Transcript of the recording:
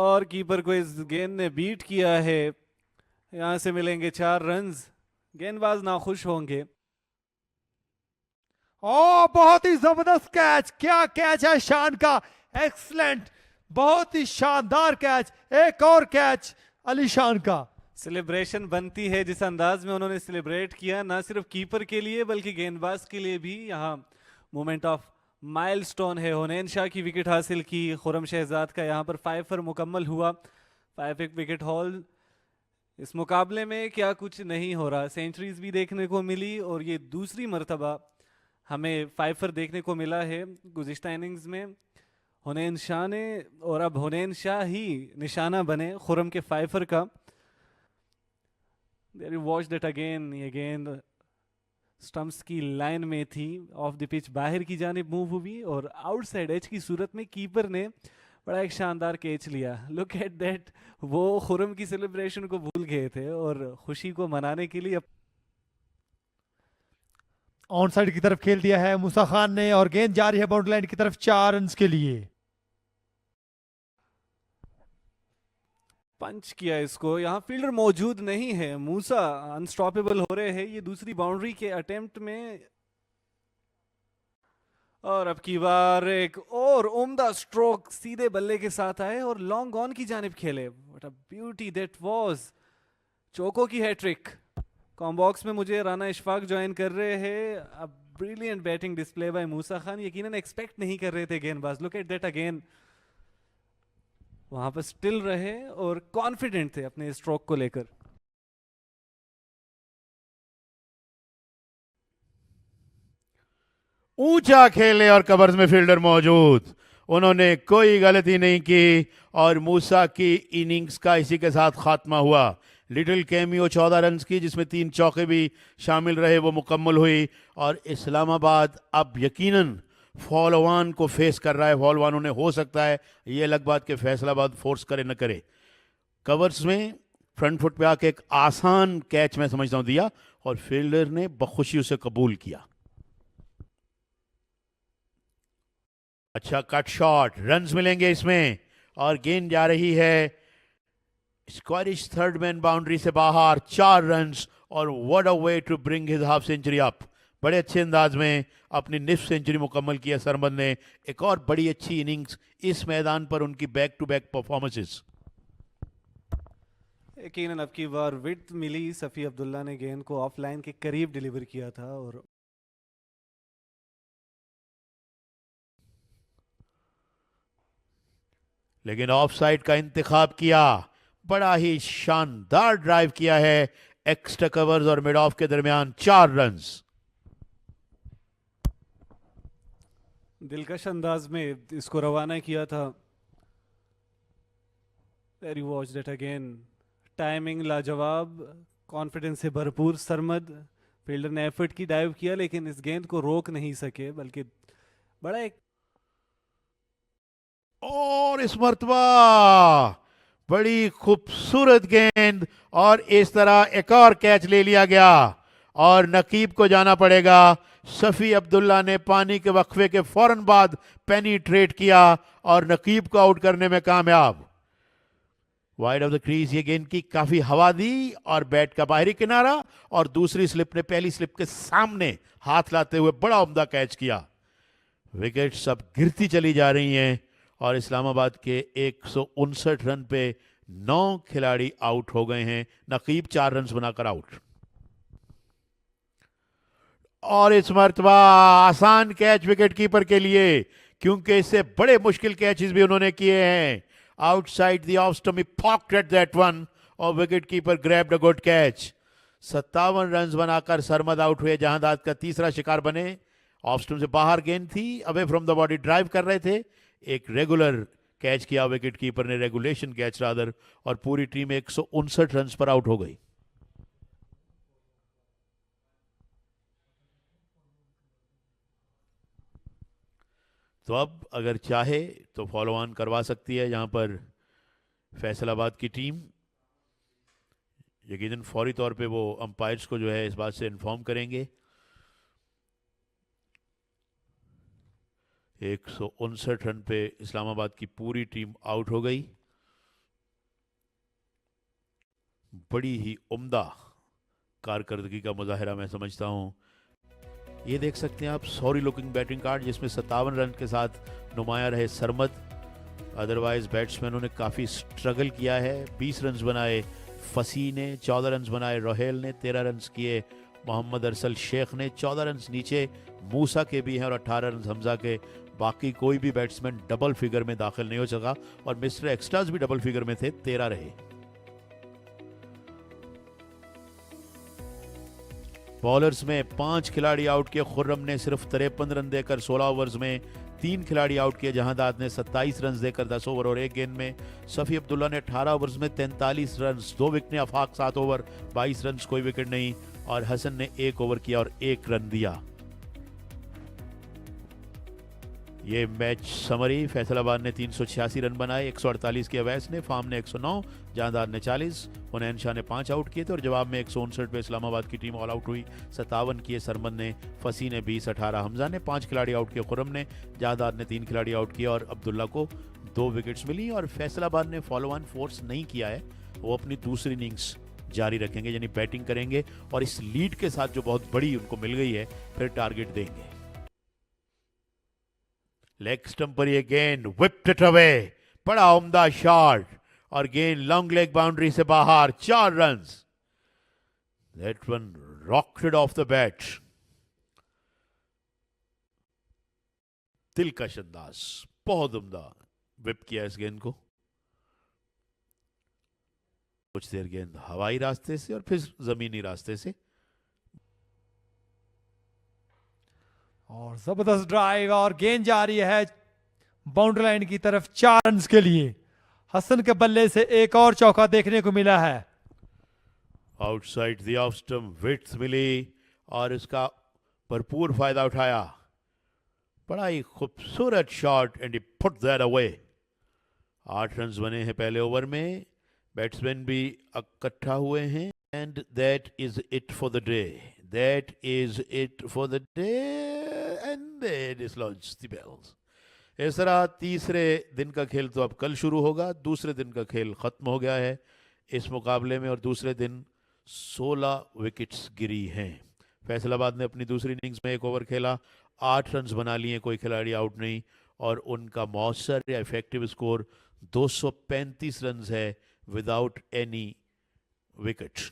और कीपर को इस गेंद ने बीट किया है। यहां से मिलेंगे 4 रन्स। गेंदबाज नाखुश होंगे। ओ बहुत ही जबरदस्त कैच, क्या कैच है शान का, एक्सलेंट, बहुत ही शानदार कैच। एक और कैच अली शान का। सेलिब्रेशन बनती है जिस अंदाज में उन्होंने सेलिब्रेट किया, ना सिर्फ कीपर के लिए बल्कि गेंदबाज के लिए भी। यहाँ मोमेंट ऑफ माइलस्टोन है। हुनैन शाह की विकेट हासिल की, खुरम शहजाद का यहाँ पर 5 मुकम्मल हुआ। 5 एक विकेट हॉल। इस मुकाबले में क्या कुछ नहीं हो रहा, सेंचुरीज भी देखने को मिली और ये दूसरी मर्तबा हमें 5 देखने को मिला है गुज़िश्ता इनिंग्स में हुनैन शाह ने। और अब हुनैन शाह ही निशाना बने खुरम के 5 का। There you watch that again. ये गेंद स्टंप्स की लाइन में थी, ऑफ द पिच बाहर की जानिब मूव हुई और आउटसाइड एज की सूरत में कीपर ने बड़ा एक शानदार कैच लिया। Look at that. वो खुरम की सेलिब्रेशन को भूल गए थे और खुशी को मनाने के लिए ऑन साइड की तरफ खेल दिया है मूसा खान ने और गेंद जा रही है बाउंड्री लाइन की तरफ 4 रन के लिए। पंच किया इसको। यहाँ फील्डर मौजूद नहीं है, मूसा अनस्टॉपेबल हो रहे हैं ये दूसरी बाउंड्री के अटेम्प्ट में। और अब की बार एक और उम्दा स्ट्रोक सीधे बल्ले के साथ आए और लॉन्ग ऑन की जानिब खेले। What a beauty that was. Choco की हैट्रिक। कॉम्बॉक्स में मुझे राना इशफाक ज्वाइन कर रहे हैं। अब ब्रिलियंट बैटिंग डिस्प्ले बाय मूसा खान। यकीनन एक्सपेक्ट नहीं कर रहे थे गेंदबाज। Look at that again. वहां पर स्टिल रहे और कॉन्फिडेंट थे अपने स्ट्रोक को लेकर। ऊंचा खेले और कवर्स में फील्डर मौजूद, उन्होंने कोई गलती नहीं की और मूसा की इनिंग्स का इसी के साथ खात्मा हुआ। लिटिल कैमियो 14 रन की, जिसमें 3 चौके भी शामिल रहे, वो मुकम्मल हुई और इस्लामाबाद अब यकीनन फॉलोवान को फेस कर रहा है। फॉलोवान उन्हें हो सकता है ये अलग बात कि फैसलाबाद फोर्स करे न करे। कवर्स में फ्रंट फुट पे आके एक आसान कैच मैं समझता हूं दिया और फील्डर ने बखुशी उसे कबूल किया। अच्छा कट शॉट, रन्स मिलेंगे इसमें और गेंद जा रही है स्क्वारिश थर्ड मैन बाउंड्री से बाहर। 4 रन्स और what a way to bring his half century up. बड़े अच्छे अंदाज में अपनी निफ्ट सेंचुरी मुकम्मल किया सरमद ने। एक और बड़ी अच्छी इनिंग्स इस मैदान पर उनकी बैक टू बैक परफॉर्मेंसेस। यकीनन अब की बार विड्थ मिली। सफ़ी अब्दुल्ला ने गेंद को ऑफ लाइन के करीब डिलीवर किया था और लेकिन ऑफ साइड का इंतखाब किया। बड़ा ही शानदार ड्राइव किया है एक्स्ट्रा कवर्स और मिड ऑफ के दरमियान। 4 रन्स। दिलकश अंदाज में इसको रवाना किया था। Very watch that again. Timing लाजवाब, कॉन्फिडेंस से भरपूर सरमद। फील्डर ने एफर्ट की डाइव किया लेकिन इस गेंद को रोक नहीं सके, बल्कि बड़ा एक और इस मर्तबा बड़ी खूबसूरत गेंद और इस तरह एक और कैच ले लिया गया और नकीब को जाना पड़ेगा। सफ़ी अब्दुल्ला ने पानी के वक्फे के फौरन बाद पेनिट्रेट किया और नकीब को आउट करने में कामयाब। वाइड ऑफ द क्रीज ये गेंद की काफी हवा दी और बैट का बाहरी किनारा और दूसरी स्लिप ने पहली स्लिप के सामने हाथ लाते हुए बड़ा उम्दा कैच किया। विकेट सब गिरती चली जा रही हैं और इस्लामाबाद के 159 रन पे 9 खिलाड़ी आउट हो गए हैं। नकीब 4 रन बनाकर आउट। और इस मर्तबा आसान कैच विकेट कीपर के लिए, क्योंकि इससे बड़े मुश्किल कैचेस भी उन्होंने किए हैं। Outside the off stump, he pocket at that one और wicket keeper grabbed a good catch. 57 run बनाकर सरमद आउट हुए, जहांदाद का तीसरा शिकार बने। ऑफ स्टंप से बाहर गेंद थी, away from the body drive कर रहे थे। एक रेगुलर कैच किया विकेट कीपर ने, रेगुलेशन कैच रादर, और पूरी टीम 159 रन पर आउट हो गई। तो अब अगर चाहे तो फॉलो ऑन करवा सकती है यहां पर फैसलाबाद की टीम। यकीनन फौरी तौर पे वो अंपायर्स को जो है इस बात से इन्फॉर्म करेंगे। 159 रन पे इस्लामाबाद की पूरी टीम आउट हो गई। बड़ी ही उम्दा कारकर्दगी का मुजाहरा मैं समझता हूँ। ये देख सकते हैं आप, सॉरी लुकिंग बैटिंग कार्ड, जिसमें 57 रन के साथ नुमाया रहे सरमद। अदरवाइज बैट्समैनों ने काफ़ी स्ट्रगल किया है। 20 रन बनाए फसी ने, 14 रन बनाए रोहेल ने, 13 रन किए मोहम्मद अरसल शेख ने, 14 रन नीचे मूसा के भी हैं और 18 रन हमजा के। बाकी कोई भी बैट्समैन डबल फिगर में दाखिल नहीं हो सका और मिस्टर एक्स्ट्राज भी डबल फिगर में थे, 13 रहे। बॉलर्स में 5 खिलाड़ी आउट किए। खुर्रम ने सिर्फ 53 रन देकर 16 ओवर्स में 3 खिलाड़ी आउट किए। जहांदाद ने 27 रन देकर 10 ओवर और 1 गेंद में। सफ़ी अब्दुल्ला ने 18 ओवर्स में 43 रन, 2 विकेट। आफाक 7 ओवर 22 रन, कोई विकेट नहीं। और हसन ने 1 ओवर किया और 1 रन दिया। ये मैच समरी, फैसलाबाद ने 386 रन बनाए, 148 किए अवैस ने, फार्म ने 109, जहांदार ने 40, हुनैन शाह ने 5 आउट किए थे और जवाब में 159 पे इस्लामाबाद की टीम ऑल आउट हुई। 57 किए सरमद ने, फसी ने 20, 18 हमजा ने, 5 खिलाड़ी आउट किए खुर्रम ने, जहांदार ने 3 खिलाड़ी आउट किए और अब्दुल्ला को 2 विकेट्स मिली। और फैसलाबाद ने फॉलो ऑन फोर्स नहीं किया है, वो अपनी दूसरी इनिंग्स जारी रखेंगे, यानी बैटिंग करेंगे और इस लीड के साथ जो बहुत बड़ी उनको मिल गई है फिर टारगेट देंगे। लेग स्टंप पर ये गेंद whipped it away, बड़ा उम्दा शॉट और गेंद लॉन्ग लेग बाउंड्री से बाहर, 4 run. That one rocked off the bat. दिलकश अंदाज, बहुत उम्दा whip किया इस गेंद को। कुछ देर गेंद हवाई रास्ते से और फिर जमीनी रास्ते से। और जबरदस्त ड्राइव और गेंद जा रही है बाउंड्री लाइन की तरफ 4 रन के लिए। हसन के बल्ले से एक और चौका देखने को मिला है। Outside the off stump width मिली और इसका भरपूर फायदा उठाया। बड़ा ही खूबसूरत shot and he put that away. 8 run बने हैं पहले ओवर में, बैट्समैन भी इकट्ठा हुए हैं and that is it for the day. That is it for the day and they dislodge the bells. इस तरह तीसरे दिन का खेल तो अब कल शुरू होगा। दूसरे दिन का खेल खत्म हो गया है इस मुकाबले में और दूसरे दिन 16 विकेट्स गिरी हैं। फैसलाबाद ने अपनी दूसरी इनिंग्स में 1 ओवर खेला, 8 रन बना लिए, कोई खिलाड़ी आउट नहीं और उनका मौसर या इफेक्टिव स्कोर 235 रन है विदाउट एनी विकेट।